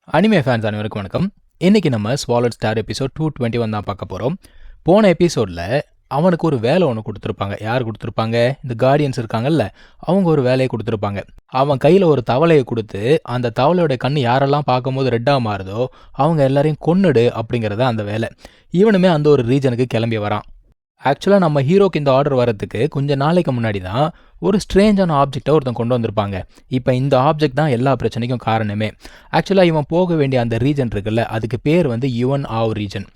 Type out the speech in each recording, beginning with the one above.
Anime fans அனைவருக்கும் வணக்கம். இன்னைக்கு நம்ம ஸ்வாலட் ஸ்டார் எபிசோட் 221 தான் பார்க்க போகிறோம். போன எபிசோடில் அவனுக்கு ஒரு வேலை ஒன்று கொடுத்துருப்பாங்க. யார் கொடுத்துருப்பாங்க? இந்த கார்டியன்ஸ் இருக்காங்கல்ல, அவங்க ஒரு வேலையை கொடுத்துருப்பாங்க. அவன் கையில் ஒரு தவளையை கொடுத்து, அந்த தவளையோட கண் யாரெல்லாம் பார்க்கும்போது ரெட்டாக மாறுதோ அவங்க எல்லாரையும் கொன்னுடு அப்படிங்கிறத அந்த வேலை. இவனுமே அந்த ஒரு ரீஜனுக்கு கிளம்பி வரான். ஆக்சுவலாக நம்ம ஹீரோக்கு இந்த ஆர்டர் வரதுக்கு கொஞ்சம் நாளைக்கு முன்னாடி தான் ஒரு ஸ்ட்ரேஞ்சான ஆப்ஜெக்டை ஒருத்தன் கொண்டு வந்திருப்பாங்க. இப்போ இந்த ஆப்ஜெக்ட் தான் எல்லா பிரச்சனைக்கும் காரணமே. ஆக்சுவலாக இவன் போக வேண்டிய அந்த ரீஜன் இருக்குல்ல, அதுக்கு பேர் வந்து யுவன் ஆவ் ரீஜன்.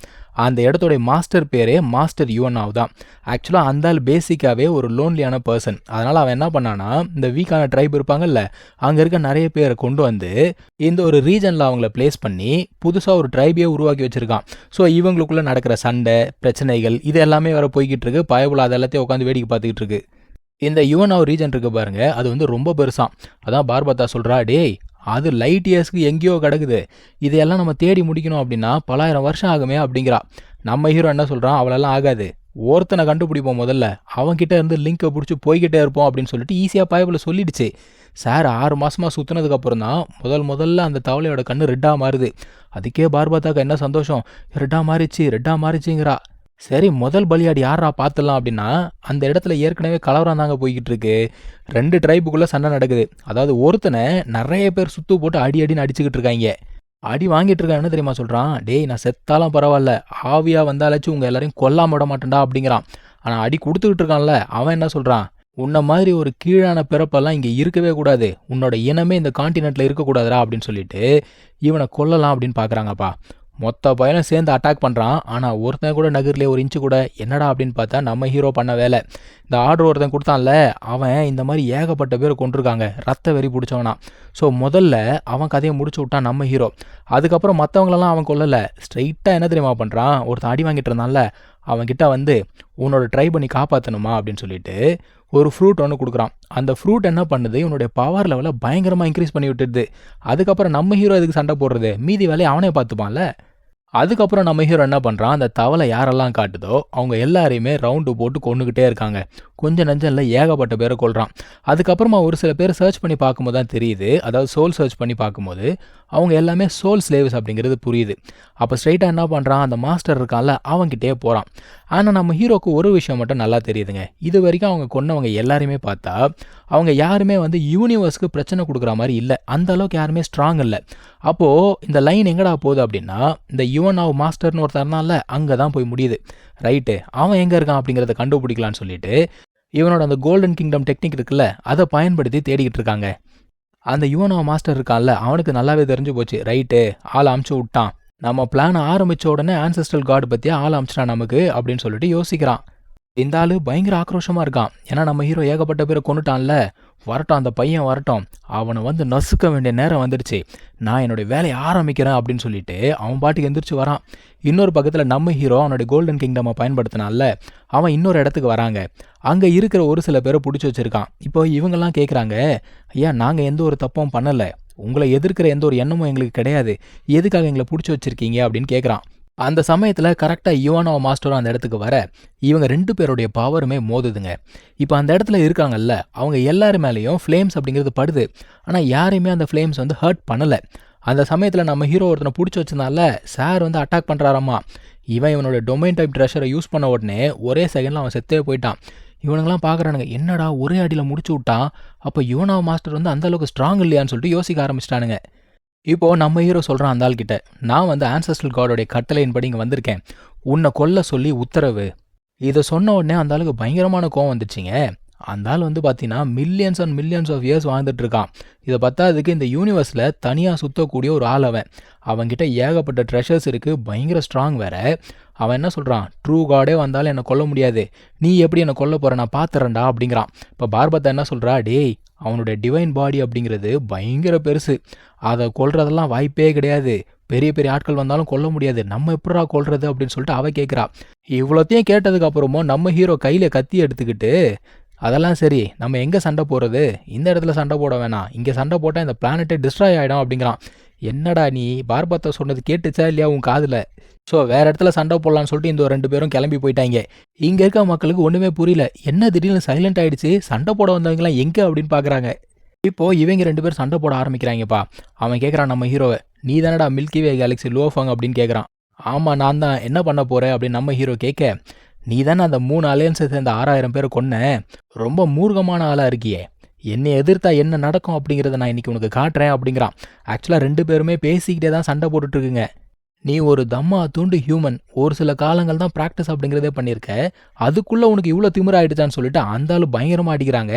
அந்த இடத்தோடைய மாஸ்டர் பேரே மாஸ்டர் யுவன் ஆவ் தான். ஆக்சுவலாக அந்த ஆள் பேசிக்காகவே ஒரு லோன்லியான பர்சன். அதனால் அவன் என்ன பண்ணான்னா, இந்த வீக்கான ட்ரைப் இருப்பாங்கல்ல, அங்கே இருக்க நிறைய பேரை கொண்டு வந்து இந்த ஒரு ரீஜனில் அவங்கள பிளேஸ் பண்ணி புதுசாக ஒரு ட்ரைபையே உருவாக்கி வச்சுருக்கான். ஸோ இவங்களுக்குள்ளே நடக்கிற சண்டை பிரச்சனைகள் இது எல்லாமே வேறு போய்கிட்டு இருக்கு. பயபுல அது எல்லாத்தையும் உட்காந்து வேடிக்கை பார்த்துக்கிட்டு இருக்கு. இந்த யுவன் ஆவ் ரீஜன் இருக்கு பாருங்க, அது வந்து ரொம்ப பெருசாம். அதான் பார்பத்தா சொல்கிறா, டேய் அது லைட் இயர்ஸ்க்கு எங்கேயோ கிடக்குது, இதையெல்லாம் நம்ம தேடி முடிக்கணும் அப்படின்னா பலாயிரம் வருஷம் ஆகுமே அப்படிங்கிறா. நம்ம ஹீரோ என்ன சொல்கிறான், அவளெல்லாம் ஆகாது, ஒருத்தனை கண்டுபிடிப்போம், முதல்ல அவன்கிட்ட இருந்து லிங்கை பிடிச்சி போய்கிட்டே இருப்போம் அப்படின்னு சொல்லிட்டு ஈஸியாக பயபில் சொல்லிடுச்சு. சார் 6 மாதமாக சுற்றுனதுக்கப்புறம் தான் முதல்ல அந்த தவளையோட கண்ணு ரெட்டாக மாறுது. அதுக்கே பார்பத்தாக்கா என்ன சந்தோஷம், ரெட்டாக மாறிச்சுங்கிறா. சரி, முதல் பலியாடி யாரா பார்த்துடலாம் அப்படின்னா, அந்த இடத்துல ஏற்கனவே கலவரம் தாங்க போய்கிட்டு இருக்கு. 2 ட்ரைபுக்குள்ளே சண்டை நடக்குது. அதாவது ஒருத்தனை நிறைய பேர் சுத்து போட்டு அடின்னு அடிச்சுக்கிட்டு இருக்காங்க. அடி வாங்கிட்டு இருக்கான். என்ன தெரியுமா சொல்கிறான், டேய் நான் செத்தாலும் பரவாயில்ல, ஆவியாக வந்தாலாச்சும் உங்கள் எல்லாரையும் கொல்லாம விட மாட்டேன்டா அப்படிங்கிறான். ஆனால் அடி கொடுத்துக்கிட்டு இருக்கான்ல, அவன் என்ன சொல்கிறான், உன்ன மாதிரி ஒரு கீழான பிறப்பெல்லாம் இங்கே இருக்கவே கூடாது, உன்னோட இனமே இந்த காண்டினென்ட்டில் இருக்கக்கூடாதுரா அப்படின்னு சொல்லிட்டு இவனை கொல்லலாம் அப்படின்னு பார்க்குறாங்கப்பா. மொத்த பையனும் சேர்ந்து அட்டாக் பண்ணுறான். ஆனால் ஒருத்தன் கூட நகர்லேயே ஒரு இன்ச்சு கூட. என்னடா அப்படின்னு பார்த்தா நம்ம ஹீரோ பண்ண வேலை. இந்த ஆர்டர் ஒருத்தன் கொடுத்தான்ல, அவன் இந்த மாதிரி ஏகப்பட்ட பேரை கொண்டிருக்காங்க, ரத்த வெறி பிடிச்சவனா. ஸோ முதல்ல அவன் கதையை முடிச்சு விட்டான் நம்ம ஹீரோ. அதுக்கப்புறம் மற்றவங்களெல்லாம் அவன் கொல்லலை. ஸ்ட்ரைட்டாக என்ன தெரியுமா பண்ணுறான், ஒருத்தன் அடி வாங்கிட்டு இருந்தான்ல, அவன்கிட்ட வந்து உன்னோட ட்ரை பண்ணி காப்பாற்றணுமா அப்படின்னு சொல்லிட்டு ஒரு ஃப்ரூட் ஒன்று கொடுக்குறான். அந்த ஃப்ரூட் என்ன பண்ணுது, இவனுடைய பவர் லெவலை பயங்கரமாக இன்க்ரீஸ் பண்ணி விட்டுடுது. அதுக்கப்புறம் நம்ம ஹீரோ இதுக்கு சண்டை போடுறது, மீதி வேலையை அவனே பார்த்துப்பான்ல. அதுக்கப்புறம் நம்ம ஹீரோ என்ன பண்ணுறான், அந்த தவளை யாரெல்லாம் காட்டுதோ அவங்க எல்லாரையுமே ரவுண்டு போட்டு கொண்டுக்கிட்டே இருக்காங்க. கொஞ்சம் நஞ்சம் இல்லை, ஏகப்பட்ட பேரை கொள்கிறான். அதுக்கப்புறமா ஒரு சில பேர் சர்ச் பண்ணி பார்க்கும்போது தான் தெரியுது, அதாவது சோல் சர்ச் பண்ணி பார்க்கும்போது அவங்க எல்லாமே சோல் ஸ்லேவ்ஸ் அப்படிங்கிறது புரியுது. அப்போ ஸ்ட்ரைட்டாக என்ன பண்ணுறான், அந்த மாஸ்டர் இருக்கான்ல அவங்ககிட்டே போகிறான். ஆனால் நம்ம ஹீரோக்கு ஒரு விஷயம் மட்டும் நல்லா தெரியுதுங்க. இது வரைக்கும் அவங்க கொன்னவங்க எல்லாருமே பார்த்தா அவங்க யாருமே வந்து யூனிவர்ஸ்க்கு பிரச்சனை கொடுக்குற மாதிரி இல்லை, அந்த அளவுக்கு யாருமே ஸ்ட்ராங் இல்லை. அப்போது இந்த லைன் எங்கடா போகுது அப்படின்னா, இந்த யுவன் ஆவ் மாஸ்டர்னு ஒருத்தர்னால அங்கே தான் போய் முடியுது. ரைட்டு, அவன் எங்கே இருக்கான் அப்படிங்கிறத கண்டுபிடிக்கலான்னு சொல்லிட்டு இவனோட அந்த கோல்டன் கிங்டம் டெக்னிக் இருக்குல்ல, அதை பயன்படுத்தி தேடிக்கிட்டு இருக்காங்க. அந்த யுவன் ஆவ் மாஸ்டர் இருக்கான்ல, அவனுக்கு நல்லாவே தெரிஞ்சு போச்சு. ரைட்டு, ஆள் அமுச்சு விட்டான், நம்ம பிளானை ஆரம்பித்த உடனே ஆன்செஸ்ட்ரல் காட் பற்றியே ஆள் அமுச்சிட்டான் நமக்கு அப்படின்னு சொல்லிட்டு யோசிக்கிறான். இந்த ஆள் பயங்கர ஆக்ரோஷமாக இருக்கான். ஏன்னா நம்ம ஹீரோ ஏகப்பட்ட பேரை கொண்டுட்டான்ல. வரட்டும், அந்த பையன் வரட்டும், அவனை வந்து நசுக்க வேண்டிய நேரம் வந்துடுச்சு, நான் என்னுடைய வேலையை ஆரம்பிக்கிறேன் அப்படின்னு சொல்லிட்டு அவன் பாட்டுக்கு எந்திரிச்சு வரான். இன்னொரு பக்கத்தில் நம்ம ஹீரோ அவனுடைய கோல்டன் கிங்டமை பயன்படுத்தினால அவன் இன்னொரு இடத்துக்கு வராங்க. அங்கே இருக்கிற ஒரு சில பேரை பிடிச்சி வச்சுருக்கான். இப்போ இவங்கெல்லாம் கேட்குறாங்க, ஐயா நாங்கள் எந்த ஒரு தப்பும் பண்ணலை, உங்களை எதிர்க்கிற எந்த ஒரு எண்ணமும் எங்களுக்கு கிடையாது, எதுக்காக எங்களை பிடிச்சி வச்சுருக்கீங்க அப்படின்னு கேட்குறான். அந்த சமயத்தில் கரெக்டாக யுவன் ஆவ் மாஸ்டரும் அந்த இடத்துக்கு வர இவங்க 2 பேருடைய பவருமே மோதுதுங்க. இப்போ அந்த இடத்துல இருக்காங்கல்ல, அவங்க எல்லாரு மேலேயும் ஃப்ளேம்ஸ் அப்படிங்கிறது படுது. ஆனால் யாரையுமே அந்த ஃப்ளேம்ஸ் வந்து ஹர்ட் பண்ணலை. அந்த சமயத்தில் நம்ம ஹீரோ ஒருத்தனை பிடிச்சி வச்சதுனால சார் வந்து அட்டாக் பண்ணுறாராமா. இவனோட டொமைன் டைப் ட்ரெஷரை யூஸ் பண்ண உடனே ஒரே செகண்டில் அவன் செத்தே போயிட்டான். இவனுங்களாம் பார்க்குறானுங்க, என்னடா ஒரே அடியில் முடிச்சு விட்டான், அப்போ யுவன் ஆவ் மாஸ்டர் வந்து அந்தளவுக்கு ஸ்ட்ராங் இல்லையான்னு சொல்லிட்டு யோசிக்க ஆரம்பிச்சிட்டானுங்க. இப்போது நம்ம ஹீரோ சொல்கிறான் அந்த ஆள்கிட்ட, நான் வந்து ஆன்செஸ்ட்ரல் காடோடைய கட்டளையின்படி இங்கே வந்திருக்கேன், உன்னை கொல்ல சொல்லி உத்தரவு. இதை சொன்ன உடனே அந்த ஆளுக்கு பயங்கரமான கோவம் வந்துச்சுங்க. அந்த ஆள் வந்து பார்த்தீங்கன்னா millions and millions of years வாழ்ந்துட்டு இருக்கான். இதை பத்தாததுக்கு இந்த யூனிவர்ஸில் தனியாக சுற்றக்கூடிய ஒரு ஆள் அவன். அவன்கிட்ட ஏகப்பட்ட ட்ரெஷர்ஸ் இருக்குது, பயங்கர ஸ்ட்ராங் வேற. அவன் என்ன சொல்கிறான், ட்ரூ காடே வந்தாலும் என்னை கொல்ல முடியாது, நீ எப்படி என்னை கொல்ல போகிற, நான் பார்த்துறேன்டா அப்படிங்கிறான். இப்போ பார்பத்தா என்ன சொல்கிறா, டேய் அவனுடைய டிவைன் பாடி அப்படிங்கிறது பயங்கர பெருசு, அதை கொல்றதெல்லாம் வாய்ப்பே கிடையாது, பெரிய பெரிய ஆட்கள் வந்தாலும் கொல்ல முடியாது, நம்ம எப்படா கொல்றது அப்படின்னு சொல்லிட்டு அவ கேட்குறா. இவ்வளோத்தையும் கேட்டதுக்கு அப்புறமும் நம்ம ஹீரோ கையில் கத்தி எடுத்துக்கிட்டு, அதெல்லாம் சரி, நம்ம எங்கே சண்டை போடுறது, இந்த இடத்துல சண்டை போட வேணாம், இங்கே சண்டை போட்டால் இந்த பிளானட்டே டிஸ்ட்ராய் ஆகிடும் அப்படிங்கிறான். என்னடா நீ பார்பத்தா சொன்னது கேட்டுச்சா இல்லையா உன் காதில்? ஸோ வேறு இடத்துல சண்டை போடலான்னு சொல்லிட்டு இந்த 2 பேரும் கிளம்பி போயிட்டாங்க. இங்கே இருக்க மக்களுக்கு ஒன்றுமே புரியல, என்ன திடீர்னு சைலண்ட் ஆகிடுச்சு, சண்டை போட வந்தவங்களாம் எங்கே அப்படின்னு பார்க்குறாங்க. இப்போ இவங்க 2 பேரும் சண்டை போட ஆரம்பிக்கிறாங்கப்பா. அவன் கேட்குறான் நம்ம ஹீரோவ, "நீ தானடா மில்கி வே கேலக்ஸி லூஃபங்" அப்படின்னு கேட்குறான். "ஆமா நான் தான். என்ன பண்ண போற?" அப்படின்னு நம்ம ஹீரோ கேட்க, "நீ தானே அந்த 3 அலையன்ஸை சேர்ந்த 6000 பேரை கொன்ன. ரொம்ப மூர்க்கமான ஆளா இருக்கியே. என்னை எதிர்த்தா என்ன நடக்கும் அப்படிங்கிறத நான் இன்னைக்கு உனக்கு காட்டுறேன்" அப்படிங்கிறான். ஆக்சுவலா 2 பேருமே பேசிக்கிட்டே தான் சண்டை போட்டுட்டு இருக்குங்க. "நீ ஒரு தம்மா துண்டு ஹியூமன். ஒரு சில காலங்கள் தான் பிராக்டிஸ் அப்படிங்கிறதே பண்ணியிருக்க. அதுக்குள்ள உனக்கு இவ்வளோ திமிராயிடுச்சான்னு" சொல்லிட்டு அந்த ஆளு பயங்கரமா அடிக்கிறாங்க.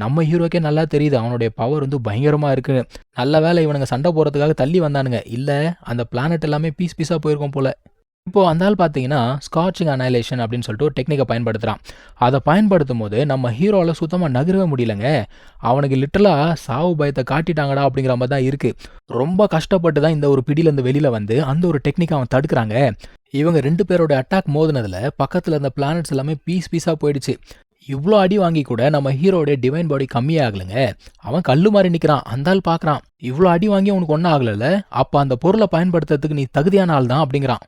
நம்ம ஹீரோக்கே நல்லா தெரியுது அவனுடைய பவர் வந்து பயங்கரமா இருக்குன்னு. நல்ல வேளை இவனுங்க சண்டை போடுறதுக்காக தள்ளி வந்தானுங்க. இல்ல அந்த பிளானட் எல்லாமே பீஸ் பீஸா போயிருக்கும் போல. இப்போ அந்த ஆள் பார்த்தீங்கன்னா, ஸ்காட்சிங் அனலைசேஷன் அப்படின்னு சொல்லிட்டு ஒரு டெக்னிக்கை பயன்படுத்துறான். அதை பயன்படுத்தும்போது நம்ம ஹீரோவால சுத்தமா நகரவே முடியலங்க. அவனுக்கு லிட்டரலா சாவு பயத்தை காட்டிட்டாங்கடா அப்படிங்கிற மாதிரி தான் இருக்கு. ரொம்ப கஷ்டப்பட்டு தான் இந்த ஒரு பிடியிலேருந்து வெளியில வந்து அந்த ஒரு டெக்னிக்கை அவன் தடுக்கிறாங்க. இவங்க 2 பேரோட அட்டாக் மோதுனதுல பக்கத்துல இருந்த பிளானட்ஸ் எல்லாமே பீஸ் பீஸா போயிடுச்சு. இவ்ளோ அடி வாங்கி கூட நம்ம ஹீரோடைய டிவைன் பாடி கம்மியே ஆகலைங்க. அவன் கல்லு மாறி நிக்கிறான். அந்த ஆள் பார்க்கறான். "இவ்ளோ அடி வாங்கி உனக்கு ஒன்றும் ஆகலைல்ல, அப்ப அந்த பொருளை பயன்படுத்துறதுக்கு நீ தகுதியான ஆள் தான்" அப்படிங்கிறான்.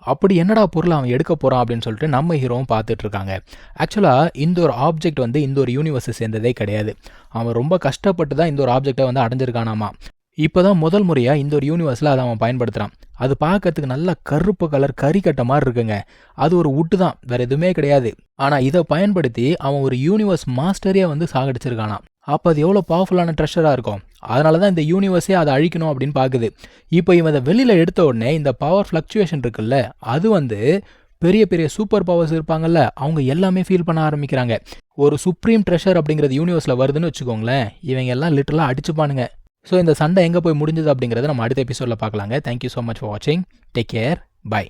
அப்படி என்னடா பொருள் அவன் எடுக்க போறான் அப்படின்னு சொல்லிட்டு நம்ம ஹீரோவும் பார்த்துட்டு இருக்காங்க. ஆக்சுவலா இந்த ஒரு ஆப்ஜெக்ட் வந்து இந்த ஒரு யூனிவர்ஸை சேர்ந்ததே கிடையாது. அவன் ரொம்ப கஷ்டப்பட்டு தான் இந்த ஒரு ஆப்ஜெக்டை வந்து அடைஞ்சிருக்கானாமா. இப்போதான் முதல் முறையா இந்த ஒரு யூனிவர்ஸ்ல அதை அவன் பயன்படுத்துறான். அது பார்க்கறதுக்கு நல்ல கருப்பு கலர் கறிக்கட்டை மாதிரி இருக்குங்க. அது ஒரு வுட்டு தான், வேற எதுவுமே கிடையாது. ஆனா இதை பயன்படுத்தி அவன் ஒரு யூனிவர்ஸ் மாஸ்டரே வந்து சாகடிச்சிருக்கானாம். அப்போ அது எவ்வளோ பவர்ஃபுல்லான ட்ரெஷரா இருக்கும். அதனால தான் இந்த யூனிவர்ஸே அதை அழிக்கணும் அப்படின்னு பார்க்குது. இப்போ இவன் இதை வெளியில எடுத்த உடனே இந்த பவர் ஃப்ளக்சுவேஷன் இருக்குல்ல, அது வந்து பெரிய பெரிய சூப்பர் பவர்ஸ் இருப்பாங்கல்ல, அவங்க எல்லாமே ஃபீல் பண்ண ஆரம்பிக்கிறாங்க. ஒரு சுப்ரீம் ட்ரெஷர் அப்படிங்கிறது யூனிவர்ஸில் வருதுன்னு வச்சுக்கோங்களேன், இவங்க எல்லாம் லிட்டரலாக அடிச்சுப்பானுங்க. ஸோ இந்த சண்டை எங்கே போய் முடிஞ்சது அப்படிங்கிறத நம்ம அடுத்த எபிசோடில் பார்க்கலாங்க. தேங்க்யூ ஸோ மச் ஃபார் வாட்சிங். Take care. பை.